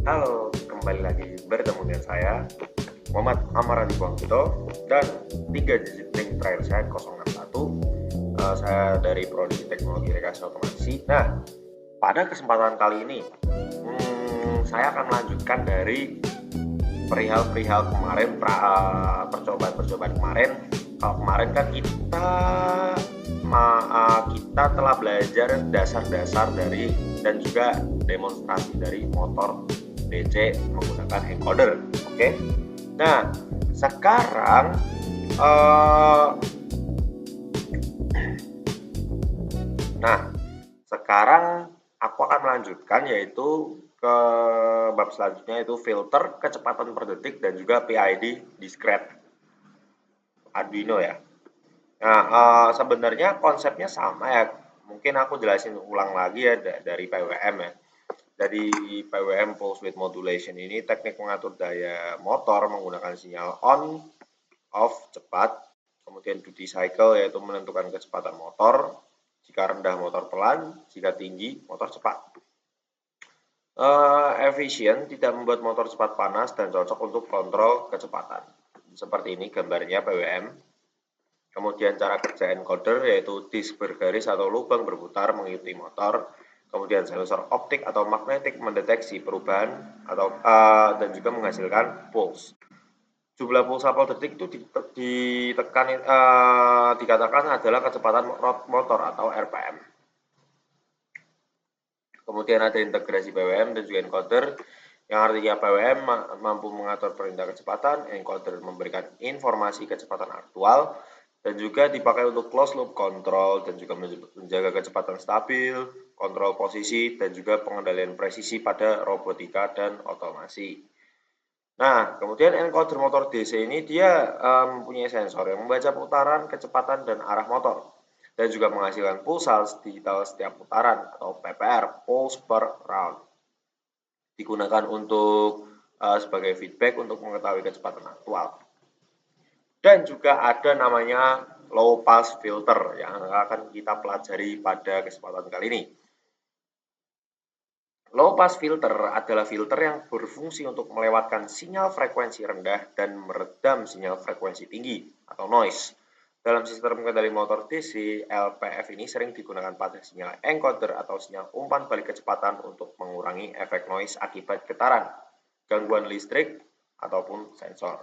Halo, kembali lagi bertemu dengan saya Muhammad Amaradi Bangkito dan 3 digit link terakhir saya 061. Saya dari Prodi Teknologi Rekayasa Otomasi. Nah, pada kesempatan kali ini saya akan melanjutkan dari perihal kemarin, percobaan kemarin. Kalau kemarin kan kita telah belajar dasar-dasar dari dan juga demonstrasi dari motor DC menggunakan encoder. Oke. Nah, sekarang aku akan melanjutkan yaitu ke bab selanjutnya, yaitu filter kecepatan per detik dan juga PID discrete Arduino ya. Nah, sebenarnya konsepnya sama ya. Mungkin aku jelasin ulang lagi ya dari PWM ya. Dari PWM pulse width modulation ini teknik mengatur daya motor menggunakan sinyal on, off, cepat. Kemudian duty cycle yaitu menentukan kecepatan motor. Jika rendah motor pelan, jika tinggi motor cepat. Efisien, tidak membuat motor cepat panas dan cocok untuk kontrol kecepatan. Seperti ini gambarnya PWM. Kemudian cara kerja encoder yaitu disk bergaris atau lubang berputar mengikuti motor. Kemudian sensor optik atau magnetik mendeteksi perubahan dan juga menghasilkan pulse. Jumlah pulsa per detik itu dikatakan adalah kecepatan motor atau RPM. Kemudian ada integrasi PWM dan juga encoder, yang artinya PWM mampu mengatur perintah kecepatan, encoder memberikan informasi kecepatan aktual, dan juga dipakai untuk closed loop control dan juga menjaga kecepatan stabil, kontrol posisi, dan juga pengendalian presisi pada robotika dan otomasi. Nah, kemudian encoder motor DC ini dia mempunyai sensor yang membaca putaran, kecepatan, dan arah motor, dan juga menghasilkan pulsa digital setiap putaran atau PPR, pulse per round. Digunakan untuk sebagai feedback untuk mengetahui kecepatan aktual. Dan juga ada namanya low pass filter yang akan kita pelajari pada kesempatan kali ini. Low pass filter adalah filter yang berfungsi untuk melewatkan sinyal frekuensi rendah dan meredam sinyal frekuensi tinggi atau noise. Dalam sistem kendali motor DC, LPF ini sering digunakan pada sinyal encoder atau sinyal umpan balik kecepatan untuk mengurangi efek noise akibat getaran, gangguan listrik, ataupun sensor.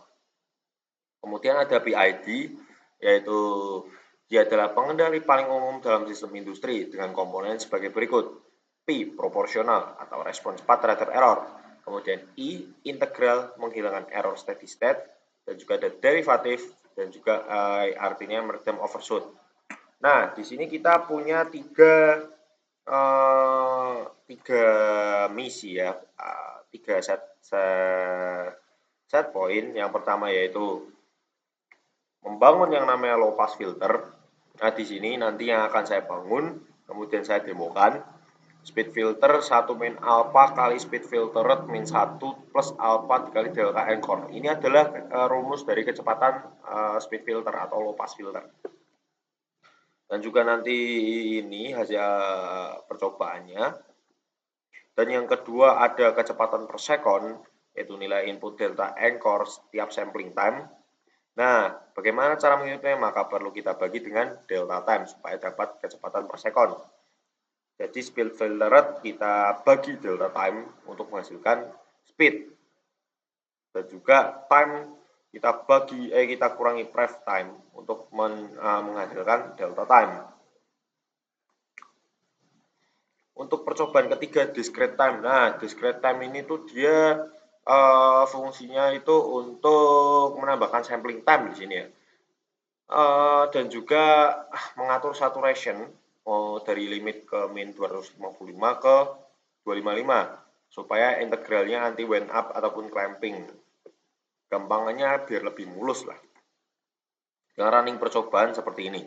Kemudian ada PID, yaitu dia adalah pengendali paling umum dalam sistem industri dengan komponen sebagai berikut. P, proporsional atau respon cepat terhadap error. Kemudian I, integral, menghilangkan error steady state. Dan juga ada derivatif, dan juga artinya meredam overshoot. Nah, di sini kita punya tiga misi ya, tiga set point. Yang pertama yaitu membangun yang namanya low pass filter. Nah, di sini nanti yang akan saya bangun, kemudian saya demokan. Speed filter 1 min alpha kali speed filter min 1 plus alpha dikali delta encore. Ini adalah rumus dari kecepatan speed filter atau low pass filter. Dan juga nanti ini hasil percobaannya. Dan yang kedua ada kecepatan per second, yaitu nilai input delta encore setiap sampling time. Nah, bagaimana cara mengitungnya? Maka perlu kita bagi dengan delta time supaya dapat kecepatan per second. Jadi speed filter kita bagi delta time untuk menghasilkan speed. Dan juga time kita kurangi pref time untuk menghasilkan delta time. Untuk percobaan ketiga discrete time. Nah, discrete time ini tuh dia fungsinya itu untuk menambahkan sampling time di sini ya. Dan juga mengatur saturation dari limit ke min 255 ke 255 supaya integralnya anti went up ataupun clamping. Gampangannya biar lebih mulus lah. Yang running percobaan seperti ini.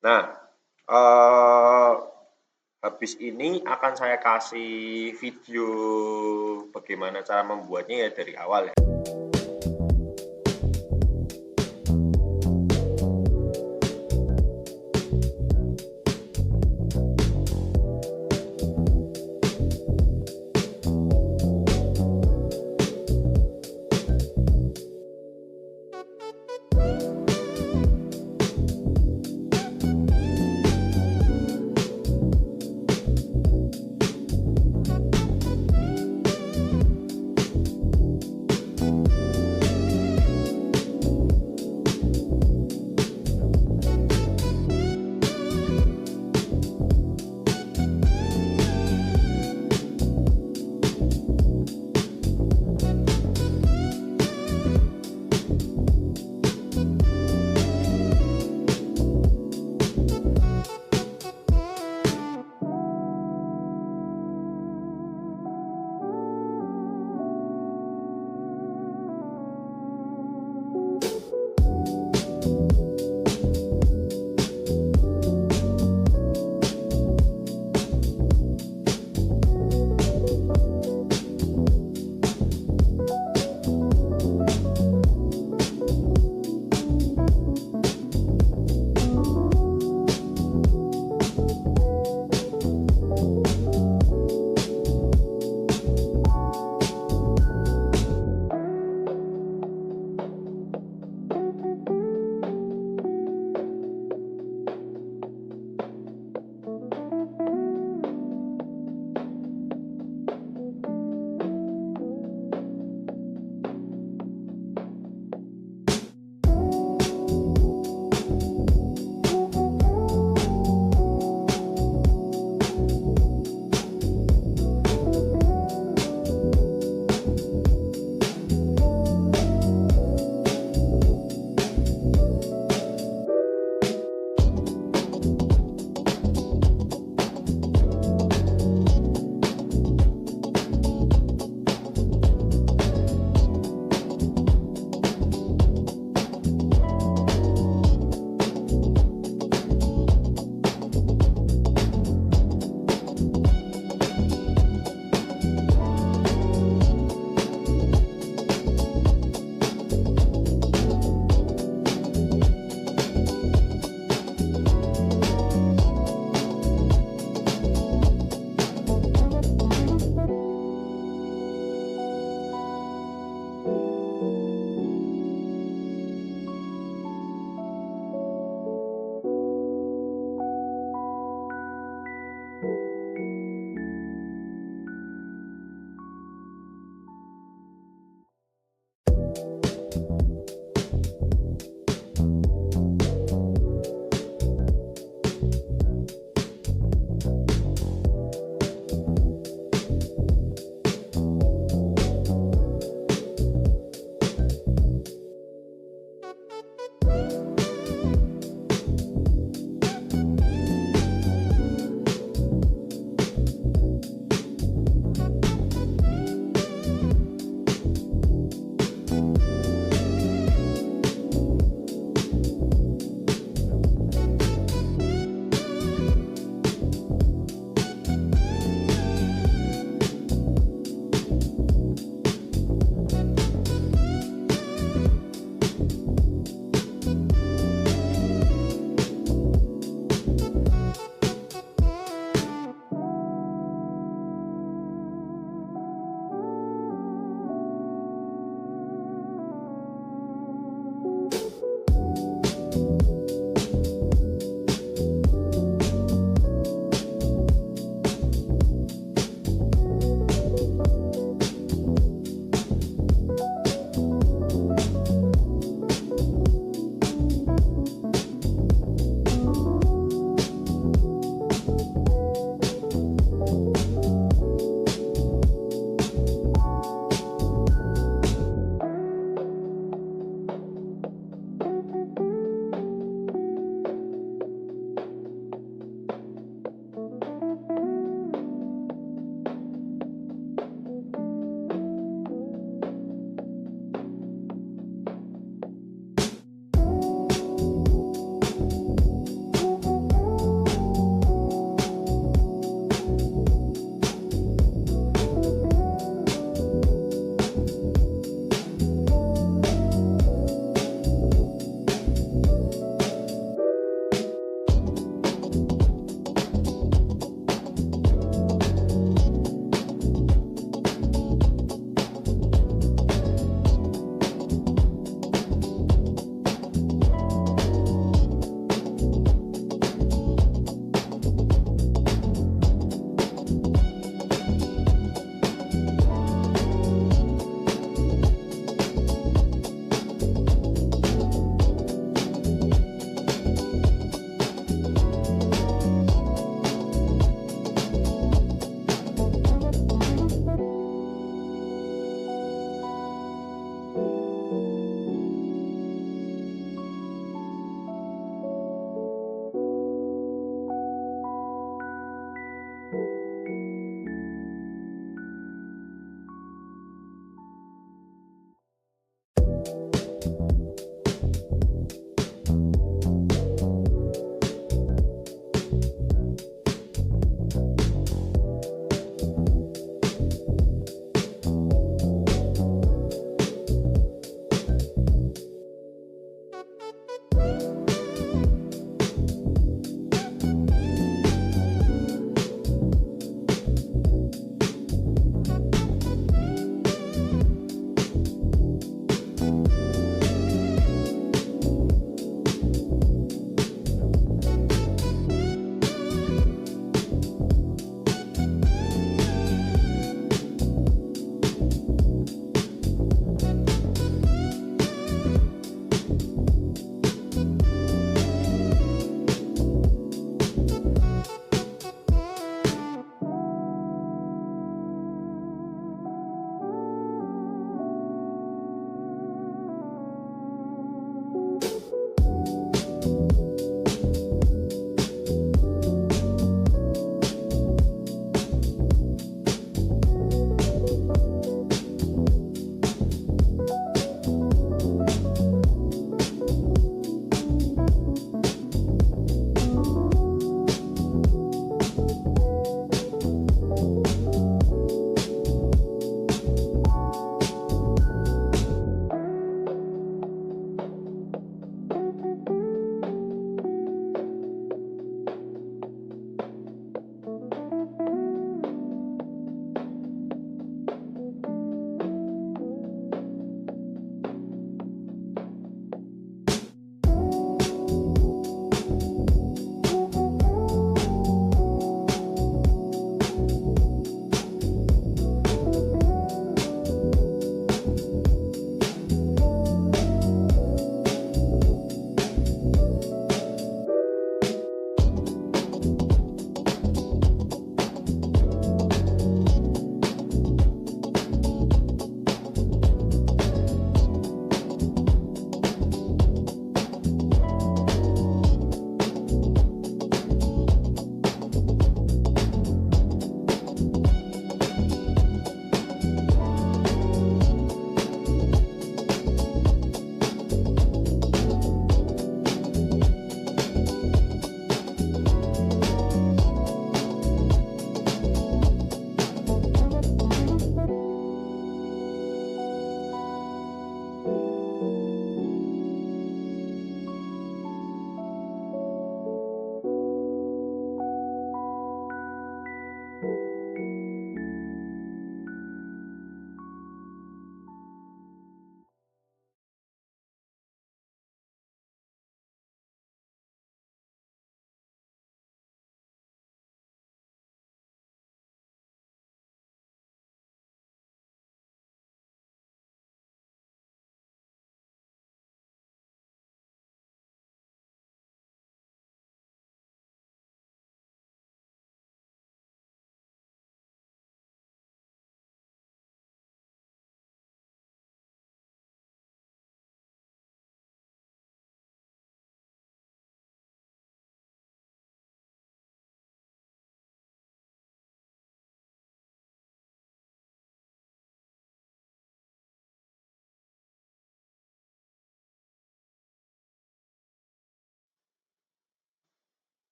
Nah, habis ini akan saya kasih video bagaimana cara membuatnya ya dari awal ya.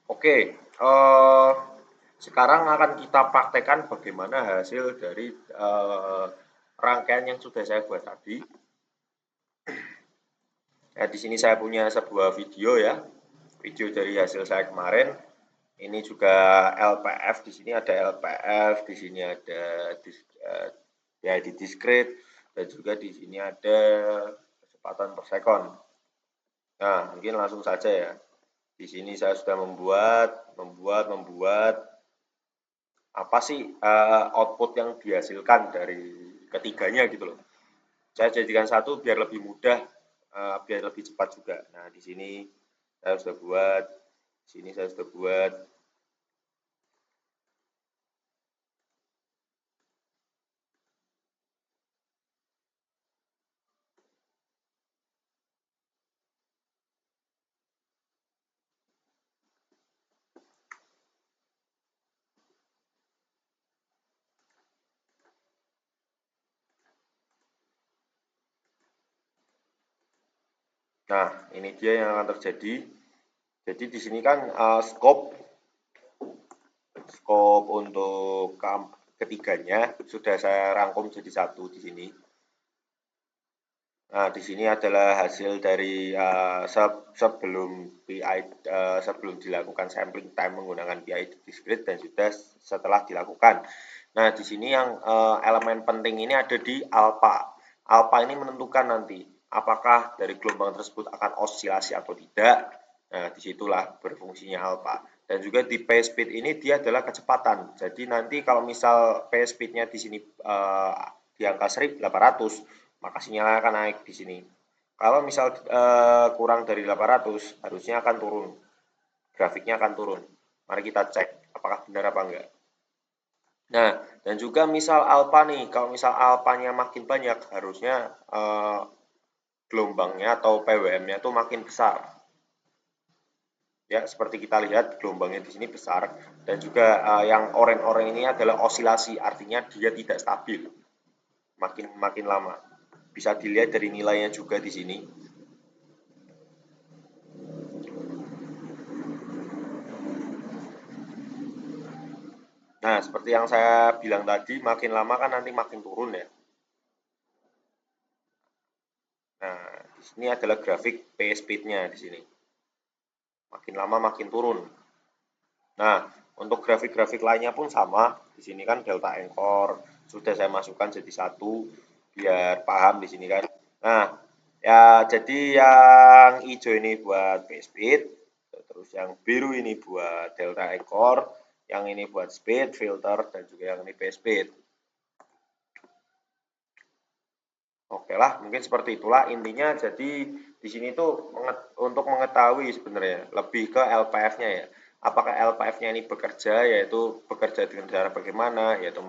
Oke, sekarang akan kita praktekkan bagaimana hasil dari rangkaian yang sudah saya buat tadi. Nah, di sini saya punya sebuah video ya, video dari hasil saya kemarin. Ini juga LPF, di sini ada LPF, di sini ada PID discrete, dan juga di sini ada kecepatan per second. Nah, mungkin langsung saja ya. Di sini saya sudah membuat apa sih output yang dihasilkan dari ketiganya gitu loh. Saya jadikan satu biar lebih mudah, biar lebih cepat juga. Nah, di sini saya sudah buat, di sini saya sudah buat. Nah, ini dia yang akan terjadi. Jadi di sini kan scope untuk ketiganya sudah saya rangkum jadi satu di sini. Nah, di sini adalah hasil dari sebelum dilakukan sampling time menggunakan PID discrete dan sudah setelah dilakukan. Nah, di sini yang elemen penting ini ada di alpha. Alpha ini menentukan nanti apakah dari gelombang tersebut akan osilasi atau tidak. Nah, disitulah berfungsinya alpha. Dan juga di phase speed ini dia adalah kecepatan. Jadi nanti kalau misal phase speednya di sini di angka 1800, maka sinyalnya akan naik di sini. Kalau misal kurang dari 800, harusnya akan turun. Grafiknya akan turun. Mari kita cek apakah benar apa enggak. Nah, dan juga misal alpha nih, kalau misal alpanya makin banyak, harusnya gelombangnya atau PWM-nya itu makin besar. Ya, seperti kita lihat gelombangnya di sini besar dan juga yang oranye-oranye ini adalah osilasi, artinya dia tidak stabil. Makin lama. Bisa dilihat dari nilainya juga di sini. Nah, seperti yang saya bilang tadi, makin lama kan nanti makin turun ya. Nah, di sini adalah grafik phase speed-nya di sini. Makin lama makin turun. Nah, untuk grafik-grafik lainnya pun sama. Di sini kan delta anchor sudah saya masukkan jadi satu biar paham di sini kan. Nah, ya jadi yang hijau ini buat phase speed, terus yang biru ini buat delta anchor, yang ini buat speed, filter, dan juga yang ini phase speed. Oke lah, mungkin seperti itulah intinya. Jadi di sini tuh untuk mengetahui sebenarnya lebih ke LPF-nya ya. Apakah LPF-nya ini bekerja, yaitu bekerja dengan cara bagaimana, yaitu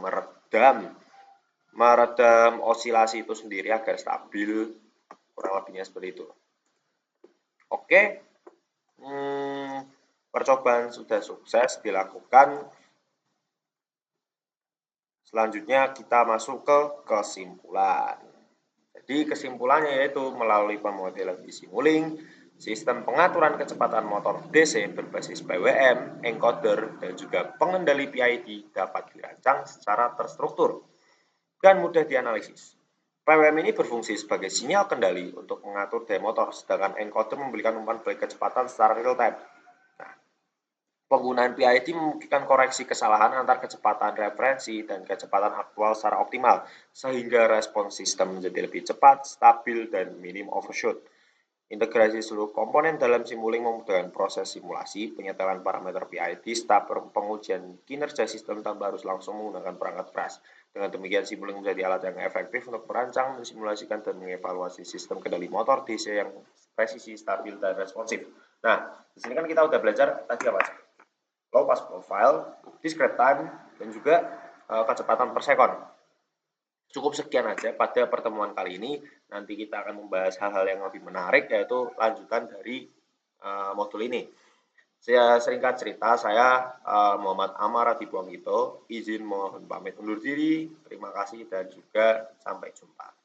meredam osilasi itu sendiri agar stabil, kurang lebihnya seperti itu. Oke, percobaan sudah sukses dilakukan. Selanjutnya kita masuk ke kesimpulan. Jadi kesimpulannya yaitu melalui pemodelan Simulink, sistem pengaturan kecepatan motor DC berbasis PWM, encoder, dan juga pengendali PID dapat dirancang secara terstruktur dan mudah dianalisis. PWM ini berfungsi sebagai sinyal kendali untuk mengatur daya motor, sedangkan encoder memberikan umpan balik kecepatan secara real time. Penggunaan PID memungkinkan koreksi kesalahan antar kecepatan referensi dan kecepatan aktual secara optimal, sehingga respons sistem menjadi lebih cepat, stabil, dan minim overshoot. Integrasi seluruh komponen dalam Simulink memudahkan proses simulasi, penyetelan parameter PID, staf pengujian kinerja sistem tanpa harus langsung menggunakan perangkat beras. Dengan demikian, Simulink menjadi alat yang efektif untuk merancang, mensimulasikan, dan mengevaluasi sistem kendali motor DC yang presisi, stabil, dan responsif. Nah, di sini kan kita udah belajar tadi apa aja? Low pass profile, discrete time, dan juga kecepatan per second. Cukup sekian aja pada pertemuan kali ini. Nanti kita akan membahas hal-hal yang lebih menarik, yaitu lanjutan dari modul ini. Saya singkat cerita, saya Muhammad Amar Adibuanggito, izin mohon pamit undur diri. Terima kasih dan juga sampai jumpa.